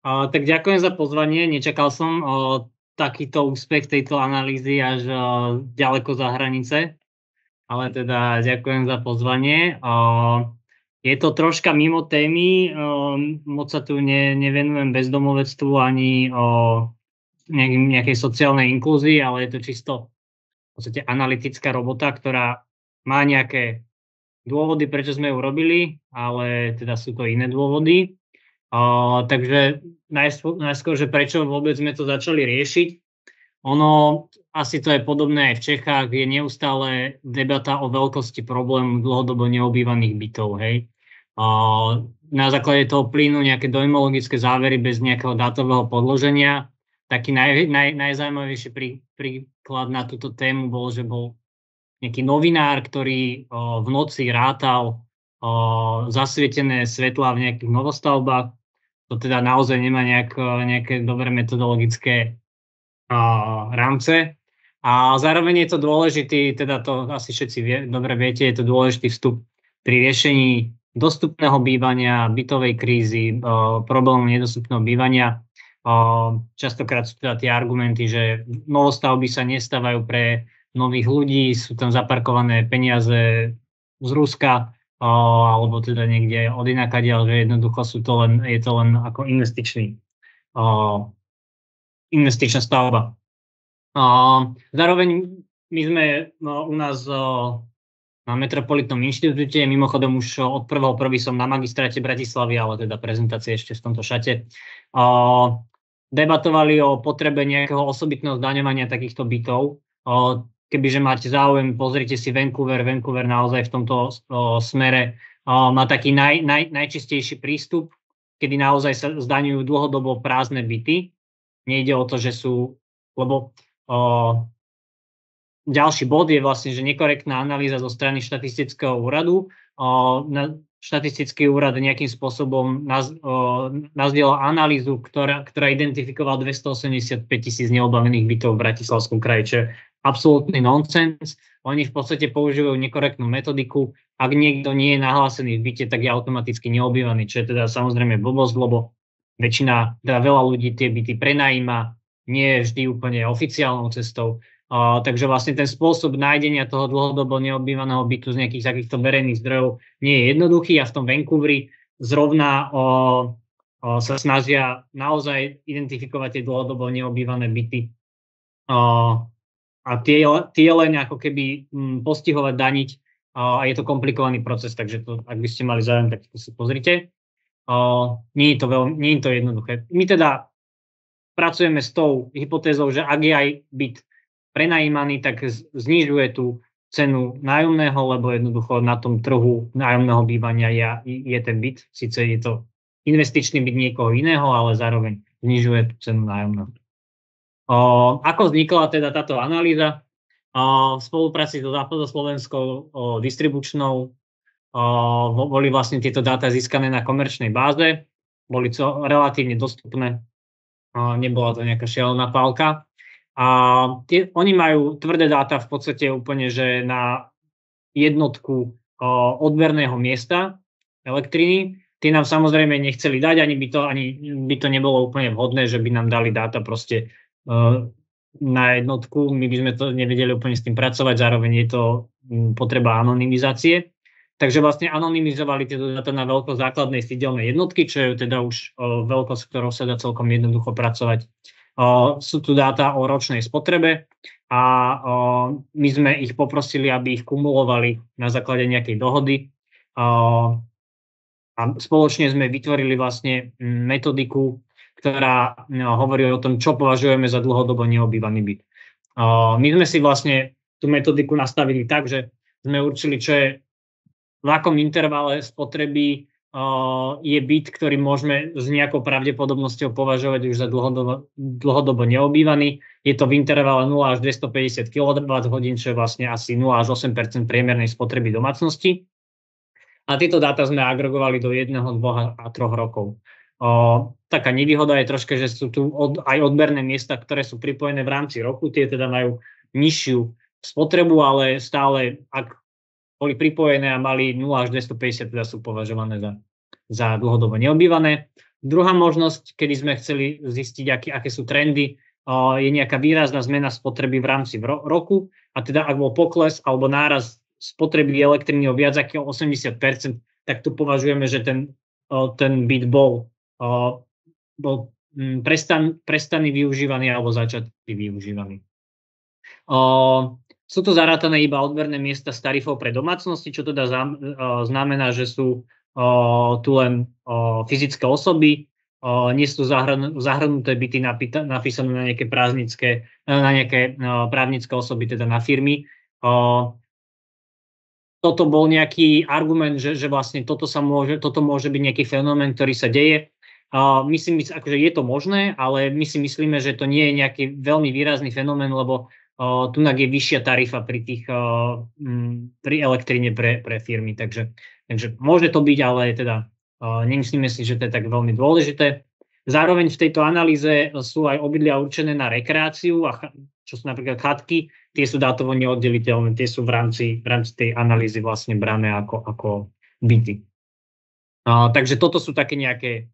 Tak ďakujem za pozvanie. Nečakal som takýto úspech tejto analýzy až ďaleko za hranice, ale teda ďakujem za pozvanie. Je to troška mimo témy, moc sa tu nevenujem bezdomovectvu ani nejakej sociálnej inklúzii, ale je to čisto v podstate analytická robota, ktorá má nejaké dôvody, prečo sme ju robili, ale teda sú to iné dôvody. Takže najskôr, že prečo vôbec sme to začali riešiť. Ono, asi to je podobné aj v Čechách, je neustále debata o veľkosti problému dlhodobo neobývaných bytov. Hej. Na základe toho plynú nejaké dojmologické závery bez nejakého dátového podloženia. Taký najzaujímavejší príklad na túto tému bol, že bol nejaký novinár, ktorý v noci rátal zasvietené svetlá v nejakých novostavbách. To teda naozaj nemá nejaké dobré metodologické rámce. A zároveň je to dôležitý, teda to asi všetci dobre viete, je to dôležitý vstup pri riešení dostupného bývania, bytovej krízy, problémov nedostupného bývania. Častokrát sú teda tie argumenty, že novostavby sa nestávajú pre nových ľudí, sú tam zaparkované peniaze z Ruska, alebo teda niekde od inakadiaľ, že jednoducho je to len ako investičná stavba. Zároveň my sme u nás na Metropolitnom inštitúte, mimochodom už od 1.1. som na magistráte Bratislavy, ale teda prezentácie ešte v tomto šate, debatovali o potrebe nejakého osobitného zdaňovania takýchto bytov. Kebyže máte záujem, pozrite si Vancouver. Vancouver naozaj v tomto smere má taký najčistejší prístup, kedy naozaj sa zdaňujú dlhodobo prázdne byty. Nejde o to, že sú, lebo ďalší bod je vlastne, že nekorektná analýza zo strany štatistického úradu. Štatistický úrad nejakým spôsobom nazdielal analýzu, ktorá identifikovala 285 000 neobavených bytov v Bratislavskom kraji, čo je absolútny nonsens. Oni v podstate používajú nekorektnú metodiku. Ak niekto nie je nahlásený v byte, tak je automaticky neobývaný, čo je teda samozrejme blbosť, lebo veľa ľudí tie byty prenajíma, nie je vždy úplne oficiálnou cestou. Takže vlastne ten spôsob nájdenia toho dlhodobo neobývaného bytu z nejakých takýchto verejných zdrojov nie je jednoduchý a v tom Vancouveri zrovna sa snažia naozaj identifikovať tie dlhodobo neobývané byty a tie len ako keby postihovať, daniť a je to komplikovaný proces, takže to, ak by ste mali záujem, tak to si pozrite. Nie je to jednoduché. My teda pracujeme s tou hypotézou, že ak je aj byt prenajímaný, tak znižuje tú cenu nájomného, lebo jednoducho na tom trhu nájomného bývania je ten byt. Sice je to investičný byt niekoho iného, ale zároveň znižuje tú cenu nájomného. Ako vznikla teda táto analýza? V spolupráci so západoslovenskou distribučnou boli vlastne tieto dáta získané na komerčnej báze, boli relatívne dostupné, nebola to nejaká šialená pálka. Oni majú tvrdé dáta v podstate úplne, že na jednotku odberného miesta elektriny. Tie nám samozrejme nechceli dať, ani by to nebolo úplne vhodné, že by nám dali dáta proste na jednotku. My by sme to nevedeli úplne s tým pracovať, zároveň je to potreba anonymizácie. Takže vlastne anonymizovali tieto dáta na veľkosť základnej sídelnej jednotky, čo je teda už veľkosť, ktorou sa dá celkom jednoducho pracovať. Sú tu dáta o ročnej spotrebe a my sme ich poprosili, aby ich kumulovali na základe nejakej dohody. A spoločne sme vytvorili vlastne metodiku, ktorá hovorí o tom, čo považujeme za dlhodobo neobývaný byt. My sme si vlastne tú metodiku nastavili tak, že sme určili, čo je v akom intervale spotreby je byt, ktorý môžeme s nejakou pravdepodobnosťou považovať už za dlhodobo neobývaný. Je to v intervale 0 až 250 kWh, čo je vlastne asi 0 až 8% priemernej spotreby domácnosti. A tieto dáta sme agregovali do 1, 2 a 3 rokov. Taká nevýhoda je troška, že sú tu aj odberné miesta, ktoré sú pripojené v rámci roku. Tie teda majú nižšiu spotrebu, ale stále, ak boli pripojené a mali 0 až 250, teda sú považované za dlhodobo neobývané. Druhá možnosť, kedy sme chceli zistiť, aké sú trendy, je nejaká výrazná zmena spotreby v rámci roku, a teda ak bol pokles alebo náraz spotreby elektriny o viac ako 80%, tak tu považujeme, že ten byt bol prestaný využívaný alebo začatý využívaný. Sú tu zarátané iba odberné miesta z tarifov pre domácnosti, čo teda znamená, že sú tu len fyzické osoby, nie sú zahrnuté byty napísané na nejaké právnické osoby, teda na firmy. Toto bol nejaký argument, že vlastne toto môže byť nejaký fenomén, ktorý sa deje. Myslím, akože je to možné, ale my si myslíme, že to nie je nejaký veľmi výrazný fenomén, lebo tunak je vyššia tarifa pri elektrine pre firmy. Takže môže to byť, ale teda nemyslíme si, že to je tak veľmi dôležité. Zároveň v tejto analýze sú aj obydlia určené na rekreáciu, čo sú napríklad chatky, tie sú dátovo neoddeliteľné, tie sú v rámci tej analýzy vlastne brané ako byty. Takže toto sú také nejaké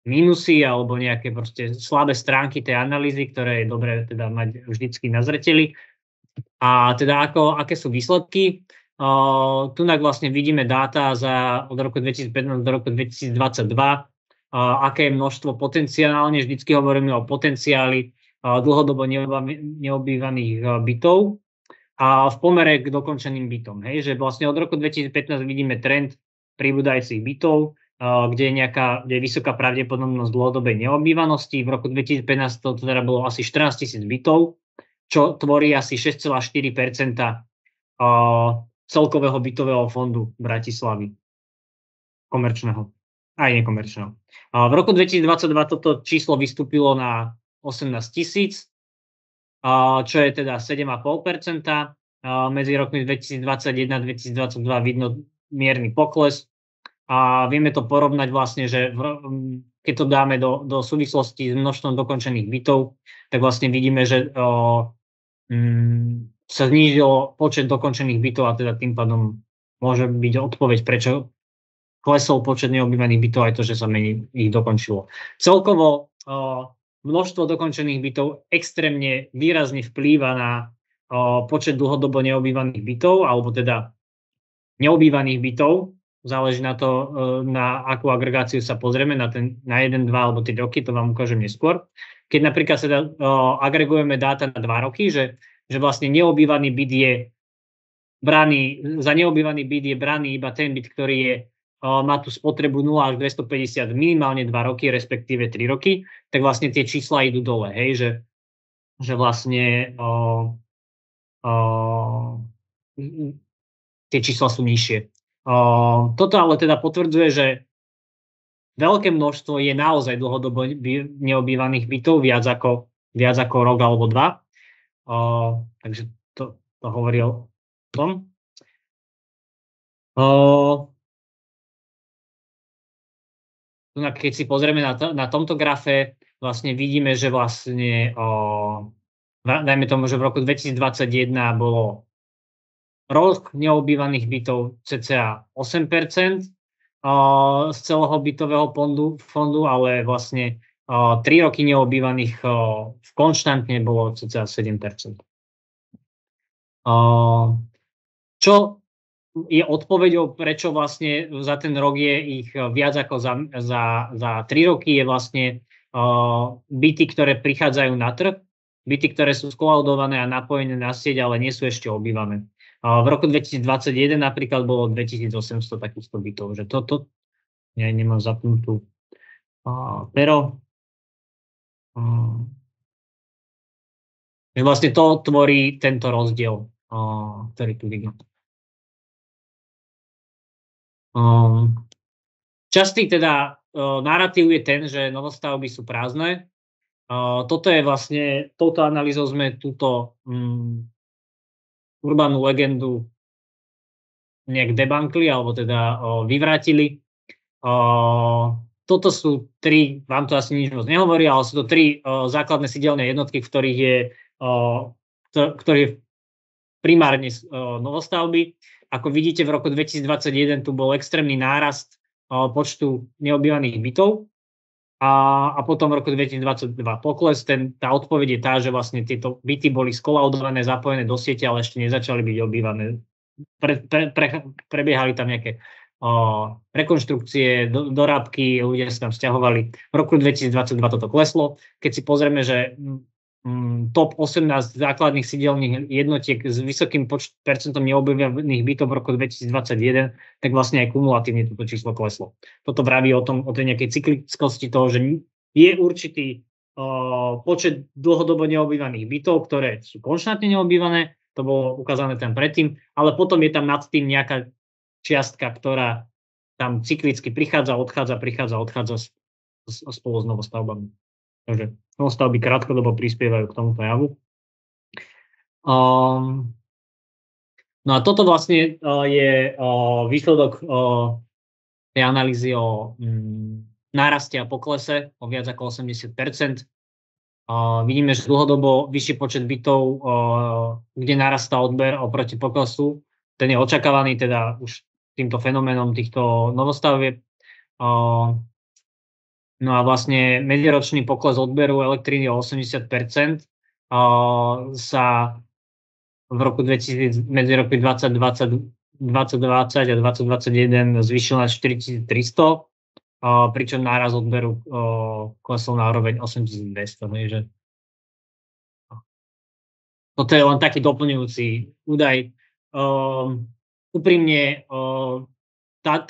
mínusy alebo nejaké proste slabé stránky tej analýzy, ktoré je dobré teda mať vždycky na zreteli. A teda aké sú výsledky? Tunak vlastne vidíme dáta od roku 2015 do roku 2022, aké je množstvo potenciálne, vždycky hovoríme o potenciáli dlhodobo neobývaných bytov a v pomere k dokončeným bytom. Hej, že vlastne od roku 2015 vidíme trend pribúdajúcich bytov, kde je vysoká pravdepodobnosť dlhodobej neobývanosti. V roku 2015 to teda bolo asi 14 000 bytov, čo tvorí asi 6,4% celkového bytového fondu Bratislavy. Komerčného, aj nekomerčného. V roku 2022 toto číslo vystúpilo na 18 000, čo je teda 7,5%. Medzi rokmi 2021 a 2022 vidno mierny pokles. A vieme to porovnať vlastne, že keď to dáme do súvislosti s množstvom dokončených bytov, tak vlastne vidíme, že sa znížil počet dokončených bytov a teda tým pádom môže byť odpoveď, prečo klesol počet neobývaných bytov, aj to, že sa menej ich dokončilo. Celkovo množstvo dokončených bytov extrémne výrazne vplýva na počet dlhodobo neobývaných bytov, alebo teda neobývaných bytov. Záleží na to, na akú agregáciu sa pozrieme, na 1, 2 alebo 3 roky, to vám ukážem neskôr. Keď napríklad sa agregujeme dáta na 2 roky, že vlastne neobývaný byt je za neobývaný byt je braný iba ten byt, ktorý má tú spotrebu 0 až 250 minimálne 2 roky, respektíve 3 roky, tak vlastne tie čísla idú dole, hej, že vlastne tie čísla sú nižšie. Toto ale teda potvrdzuje, že veľké množstvo je naozaj dlhodobo neobývaných bytov, viac ako rok alebo 2. Takže to hovorí o tom. Keď si pozrieme na tomto grafe, vlastne vidíme, že vlastne dajme tomu, že v roku 2021 bolo rok neobývaných bytov cca 8% z celého bytového fondu, ale vlastne 3 roky neobývaných konštantne bolo cca 7%. Čo je odpoveďou, prečo vlastne za ten rok je ich viac ako za 3 roky, je vlastne byty, ktoré prichádzajú na trh, byty, ktoré sú skolaudované a napojené na sieť, ale nie sú ešte obývané. V roku 2021 napríklad bolo 2800 takýchto bytov, že toto, ja nemám zapnutú pero. Vlastne to tvorí tento rozdiel, ktorý tu vidím. Častý teda narratív je ten, že novostavby sú prázdne. Toto je vlastne, touto analýzou sme túto urbánnu legendu nejak debunkli, alebo teda vyvrátili. Toto sú 3, vám to asi nič moc nehovorí, ale sú to 3 základné sídelné jednotky, v ktorých je primárne novostavby. ako vidíte, v roku 2021 tu bol extrémny nárast počtu neobývaných bytov a potom v roku 2022 pokles. Tá odpoveď je tá, že vlastne tieto byty boli skolaudované, zapojené do siete, ale ešte nezačali byť obývané. Prebiehali tam nejaké rekonštrukcie, dorábky, ľudia sa tam sťahovali. V roku 2022 toto kleslo. Keď si pozrieme, že top 18 základných sídelných jednotiek s vysokým percentom neobývaných bytov v roku 2021, tak vlastne aj kumulatívne toto číslo kleslo. Toto vraví o tej nejakej cyklickosti toho, že je určitý počet dlhodobo neobývaných bytov, ktoré sú konštantne neobývané, to bolo ukázané tam predtým, ale potom je tam nad tým nejaká čiastka, ktorá tam cyklicky prichádza, odchádza spolu s novostavbami. Takže novostavby krátkodobo prispievajú k tomuto javu. No a toto vlastne je výsledok tej analýzy o náraste a poklese o viac ako 80%. Vidíme, že dlhodobo vyšší počet bytov, kde narastá odber oproti poklesu, ten je očakávaný teda už týmto fenoménom týchto novostavieb. No a vlastne medziročný pokles odberu elektriny o 80% sa v roku 2000, medzi roky 2020 a 2021 zvýšil na 4300, pričom náraz odberu klesol na úroveň 8200. Takže toto je len taký doplňujúci údaj. Úprimne,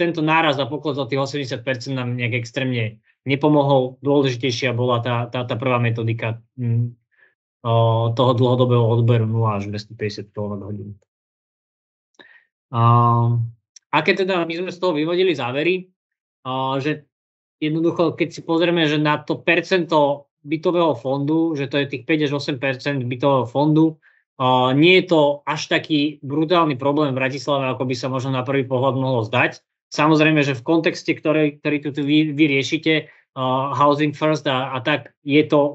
tento náraz a pokles o tých 80% nám nejak extrémne nepomohol. Dôležitejšia bola tá prvá metodika toho dlhodobého odberu 0 až 250 kWh. Aké teda my sme z toho vyvodili závery, že jednoducho, keď si pozrieme, že na to percento bytového fondu, že to je tých 5 až 8% bytového fondu, nie je to až taký brutálny problém v Bratislave, ako by sa možno na prvý pohľad mohlo zdať. Samozrejme, že v kontexte, ktorý tu vy riešite, housing first a tak,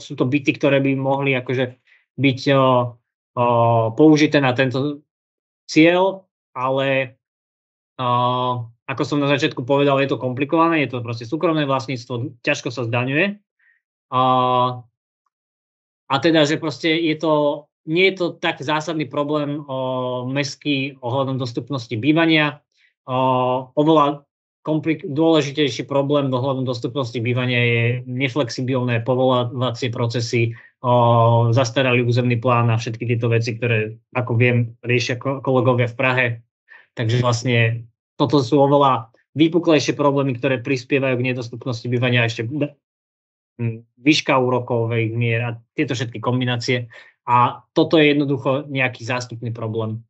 sú to byty, ktoré by mohli akože byť použité na tento cieľ, ale ako som na začiatku povedal, je to komplikované, je to proste súkromné vlastníctvo, ťažko sa zdaňuje. A teda, že proste nie je to tak zásadný problém mestský ohľadom dostupnosti bývania. Oveľa dôležitejší problém ohľadom dostupnosti bývania je neflexibilné povoľovacie procesy, zastaralý územný plán a všetky tieto veci, ktoré, ako viem, riešia kolegovia v Prahe. Takže vlastne toto sú oveľa výpuklejšie problémy, ktoré prispievajú k nedostupnosti bývania, ešte výška úrokových mier a tieto všetky kombinácie. A toto je jednoducho nejaký zástupný problém.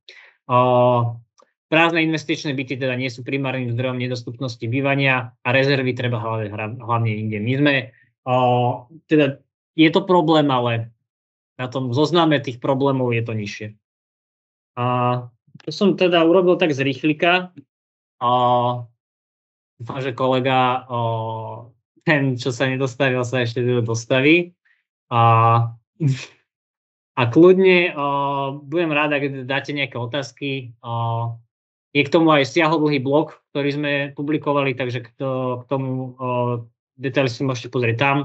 Prázdne investičné byty teda nie sú primárnym zdrojom nedostupnosti bývania a rezervy treba hlavne inde. My sme, teda je to problém, ale na tom zozname tých problémov je to nižšie. To som teda urobil tak z rýchlika. Dúfam, že kolega, ten, čo sa nedostavil, sa ešte dostaví. A kľudne budem rád, ak dáte nejaké otázky. Je k tomu aj siahodlhý blog, ktorý sme publikovali, takže k tomu detaily si môžete pozrieť tam.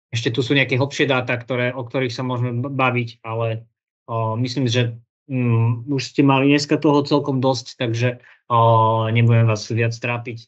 Ešte tu sú nejaké hlbšie dáta, o ktorých sa môžeme baviť, ale myslím, že už ste mali dneska toho celkom dosť, takže nebudem vás viac trápiť.